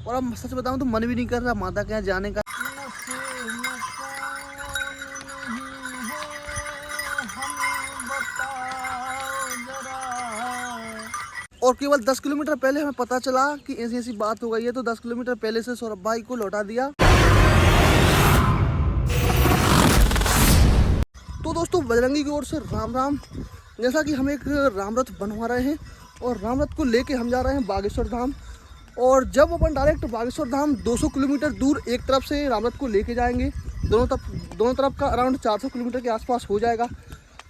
और अब सच बताऊं तो मन भी नहीं कर रहा माता के यहाँ जाने का। और केवल 10 किलोमीटर पहले हमें पता चला कि ऐसी ऐसी बात हो गई है, तो 10 किलोमीटर पहले से सौरभ भाई को लौटा दिया। तो दोस्तों बजरंगी की ओर से राम राम। जैसा कि हम एक रामरथ बनवा रहे हैं और रामरथ को लेके हम जा रहे हैं बागेश्वर धाम। और जब अपन डायरेक्ट बागेश्वर धाम 200 किलोमीटर दूर एक तरफ से रामरथ को लेके जाएंगे, दोनों तरफ का अराउंड 400 किलोमीटर के आसपास हो जाएगा।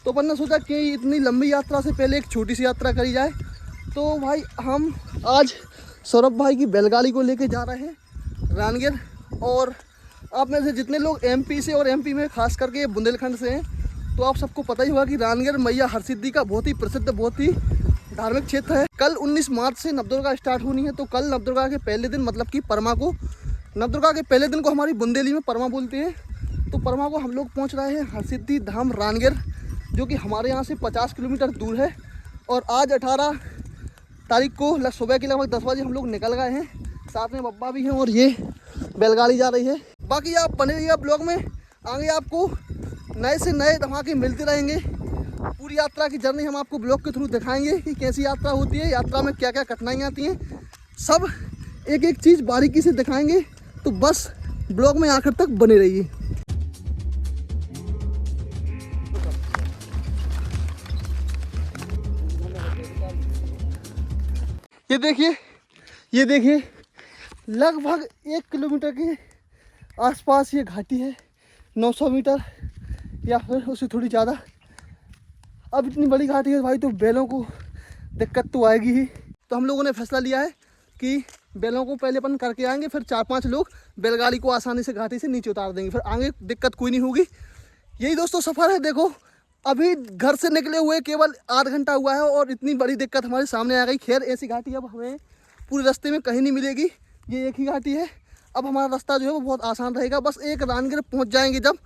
तो अपन ने सोचा कि इतनी लंबी यात्रा से पहले एक छोटी सी यात्रा करी जाए। तो भाई हम आज सौरभ भाई की बैलगाड़ी को लेके जा रहे हैं रानगीर। और आप में से जितने लोग एमपी से और एमपी में खास करके बुंदेलखंड से हैं, तो आप सबको पता ही होगा कि रानगीर मैया हरसिद्धि का बहुत ही प्रसिद्ध, बहुत ही धार्मिक क्षेत्र है। कल 19 मार्च से नवदुर्गा स्टार्ट होनी है। तो कल नवदुर्गा के पहले दिन, मतलब कि परमा को, नवदुर्गा के पहले दिन को हमारी बुंदेली में परमा बोलते हैं। तो परमा को हम लोग पहुंच रहे हैं हरसिद्धि धाम रानगीर, जो कि हमारे यहाँ से 50 किलोमीटर दूर है। और आज 18 तारीख को सुबह के लगभग 10 बजे हम लोग निकल गए हैं। साथ में बब्बा भी हैं और ये बैलगाड़ी जा रही है। बाकी आप बने रहिए ब्लॉग में, आगे आपको नए से नए धमाके मिलते रहेंगे। पूरी यात्रा की जर्नी हम आपको ब्लॉग के थ्रू दिखाएंगे कि कैसी यात्रा होती है, यात्रा में क्या क्या कठिनाइयाँ आती हैं, सब एक एक चीज़ बारीकी से दिखाएंगे। तो बस ब्लॉग में आखिर तक बने रहिए। ये देखिए लगभग 1 किलोमीटर के आसपास ये घाटी है, 900 मीटर या फिर उससे थोड़ी ज़्यादा। अब इतनी बड़ी घाटी है भाई, तो बैलों को दिक्कत तो आएगी ही। तो हम लोगों ने फैसला लिया है कि बैलों को पहले अपन करके आएंगे, फिर 4-5 लोग बैलगाड़ी को आसानी से घाटी से नीचे उतार देंगे, फिर आगे दिक्कत कोई नहीं होगी। यही दोस्तों सफ़र है। देखो अभी घर से निकले हुए केवल 8 घंटा हुआ है और इतनी बड़ी दिक्कत हमारे सामने आ गई। खैर ऐसी घाटी अब हमें पूरे रास्ते में कहीं नहीं मिलेगी, ये एक ही घाटी है। अब हमारा रास्ता जो है वो बहुत आसान रहेगा। बस एक रानगीर पहुंच जाएंगे, जब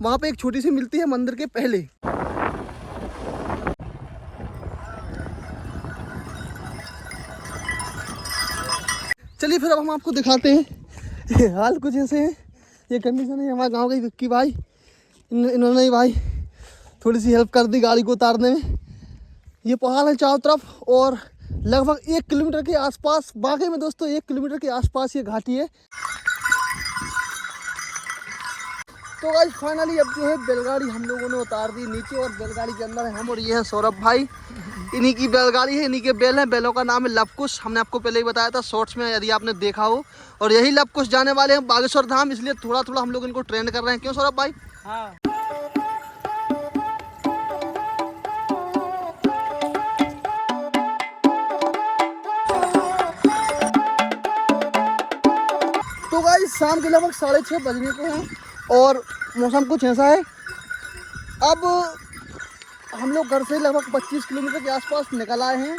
वहाँ पे एक छोटी सी मिलती है मंदिर के पहले। चलिए फिर अब हम आपको दिखाते हैं। हाल कुछ ऐसे है, ये कंडीशन है हमारे गांव के विक्की भाई, इन्होंने ही भाई थोड़ी सी हेल्प कर दी गाड़ी को उतारने में। ये पहाड़ है चारों तरफ और लगभग 1 किलोमीटर के आसपास, वाकई में दोस्तों 1 किलोमीटर के आसपास ये घाटी है। तो गाइस फाइनली अब जो है बैलगाड़ी हम लोगों ने उतार दी नीचे और बैलगाड़ी के अंदर है हम, और ये है सौरभ भाई। इन्हीं की बैलगाड़ी है, इन्हीं के बैल हैं। बैलों का नाम है लवकुश, हमने आपको पहले ही बताया था शॉर्ट्स में, यदि आपने देखा हो। और यही लवकुश जाने वाले हैं बागेश्वर धाम, इसलिए थोड़ा थोड़ा हम लोग इनको ट्रेन कर रहे हैं। क्यों सौरभ भाई? हाँ। तो गाइस शाम के लगभग 6:30 बजने को हैं और मौसम कुछ ऐसा है। अब हम लोग घर से लगभग 25 किलोमीटर के आसपास निकल आए हैं।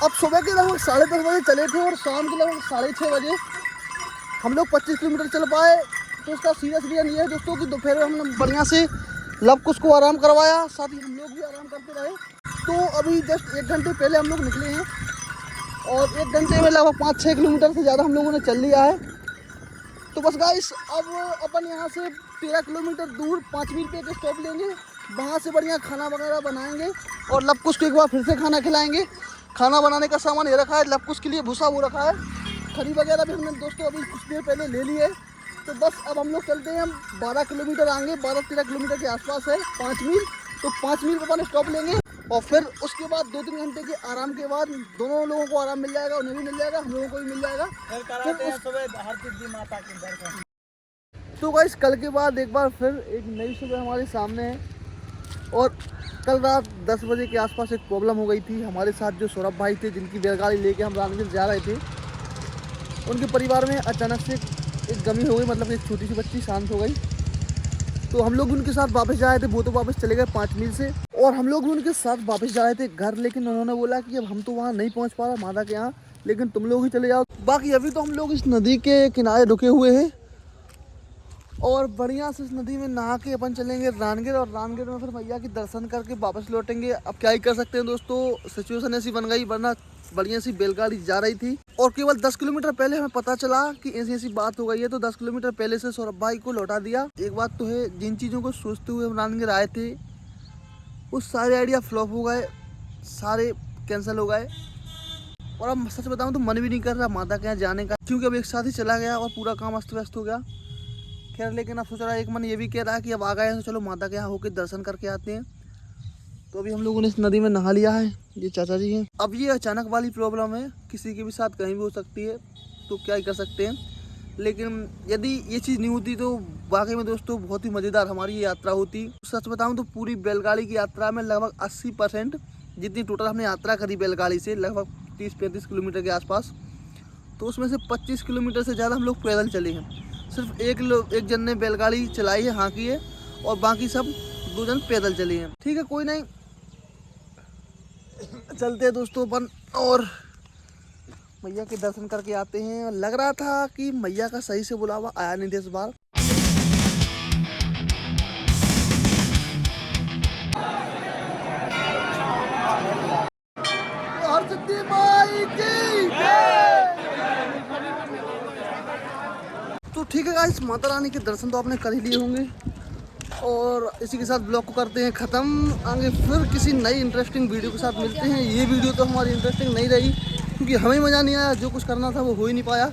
अब सुबह के लगभग 10:30 बजे चले थे और शाम के लगभग 6:30 बजे हम लोग 25 किलोमीटर चल पाए। तो उसका सीरियस रीज़न ये है दोस्तों कि दोपहर में हमने बढ़िया से लवकुश को आराम करवाया, साथ ही हम लोग भी आराम करते रहे। तो अभी जस्ट 1 घंटे पहले हम लोग निकले हैं और 1 घंटे में लगभग 5-6 किलोमीटर से ज़्यादा हम लोगों ने चल लिया है। तो बस गाइस अब अपन यहाँ से 13 किलोमीटर दूर 5 मील पे एक स्टॉप लेंगे, वहाँ से बढ़िया खाना वगैरह बनाएंगे और लवकुश को एक बार फिर से खाना खिलाएंगे। खाना बनाने का सामान ये रखा है, लवकुश के लिए भूसा वो रखा है, खरी वगैरह भी हमने दोस्तों अभी कुछ देर पहले ले ली है। तो बस अब हम लोग चलते हैं, हम 12 किलोमीटर आएंगे, 12-13 किलोमीटर के आसपास है 5 मील। तो 5 मील पर अपन स्टॉप लेंगे और फिर उसके बाद 2-3 घंटे के आराम के बाद दोनों लोगों को आराम मिल जाएगा, उन्हें भी मिल जाएगा, हम लोगों को भी मिल जाएगा। तो गाइस कल के बाद एक बार फिर एक नई सुबह हमारे सामने है। और कल रात 10 बजे के आसपास एक प्रॉब्लम हो गई थी हमारे साथ। जो सौरभ भाई थे जिनकी बैलगाड़ी लेके हम रानगीर जा रहे थे, उनके परिवार में अचानक से एक गमी हो गई, मतलब एक छोटी सी बच्ची शांत हो गई। तो हम लोग उनके साथ वापस जा रहे थे, वो तो वापस चले गए 5 मील से, और हम लोग भी उनके साथ वापस जा रहे थे घर। लेकिन उन्होंने बोला कि अब हम तो वहाँ नहीं पहुँच पा रहे माता के यहाँ, लेकिन तुम लोग ही चले जाओ। बाकी अभी तो हम लोग इस नदी के किनारे रुके हुए हैं और बढ़िया से इस नदी में नहा के अपन चलेंगे रानगढ़, और रानगढ़ में फिर मैया के दर्शन करके वापस लौटेंगे। अब क्या ही कर सकते हैं दोस्तों, सिचुएशन ऐसी बन गई, वरना बढ़िया सी बैलगाड़ी जा रही थी। और केवल 10 किलोमीटर पहले हमें पता चला कि ऐसी ऐसी बात हो गई है, तो 10 किलोमीटर पहले से सौरभ भाई को लौटा दिया। एक बात तो है, जिन चीज़ों को सोचते हुए हम रानगढ़ आए थे, वो सारे आइडिया फ्लॉप हो गए, सारे कैंसिल हो गए। और अब सच बताऊं तो मन भी नहीं कर रहा माता के यहाँ जाने का, क्योंकि अब एक साथ ही चला गया और पूरा काम अस्त व्यस्त हो गया। खैर, लेकिन अब सोच रहा है, एक मन ये भी कह रहा है कि अब आ गए हैं तो चलो माता के यहाँ होकर दर्शन करके आते हैं। तो अभी हम लोगों ने इस नदी में नहा लिया है, ये चाचा जी हैं। अब ये अचानक वाली प्रॉब्लम है, किसी के भी साथ कहीं भी हो सकती है, तो क्या ही कर सकते हैं। लेकिन यदि ये चीज़ नहीं होती तो वाकई में दोस्तों बहुत ही मज़ेदार हमारी ये यात्रा होती। सच बताऊं तो पूरी बैलगाड़ी की यात्रा में लगभग 80% जितनी टोटल हमने यात्रा करी बैलगाड़ी से, लगभग 30-35 किलोमीटर के आसपास, तो उसमें से 25 किलोमीटर से ज़्यादा हम लोग पैदल चले हैं। सिर्फ एक जन ने बैलगाड़ी चलाई है, हाँकी है, और बाकी सब 2 जन पैदल चले हैं। ठीक है, कोई नहीं, चलते हैं दोस्तों अपन और मैया के दर्शन करके आते हैं। लग रहा था कि मैया का सही से बुलावा आया नहीं था इस बार। तो ठीक है गाइस, माता रानी के दर्शन तो आपने कर ही लिए होंगे, और इसी के साथ ब्लॉग को करते हैं ख़त्म। आगे फिर किसी नई इंटरेस्टिंग वीडियो के साथ मिलते हैं। ये वीडियो तो हमारी इंटरेस्टिंग नहीं रही, क्योंकि हमें मज़ा नहीं आया, जो कुछ करना था वो हो ही नहीं पाया।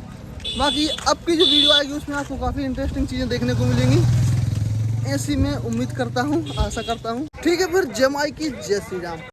बाकी अब की जो वीडियो आएगी उसमें आपको काफ़ी इंटरेस्टिंग चीज़ें देखने को मिलेंगी, ऐसी मैं उम्मीद करता हूँ, आशा करता हूँ। ठीक है, फिर जय माई की जय श्री राम।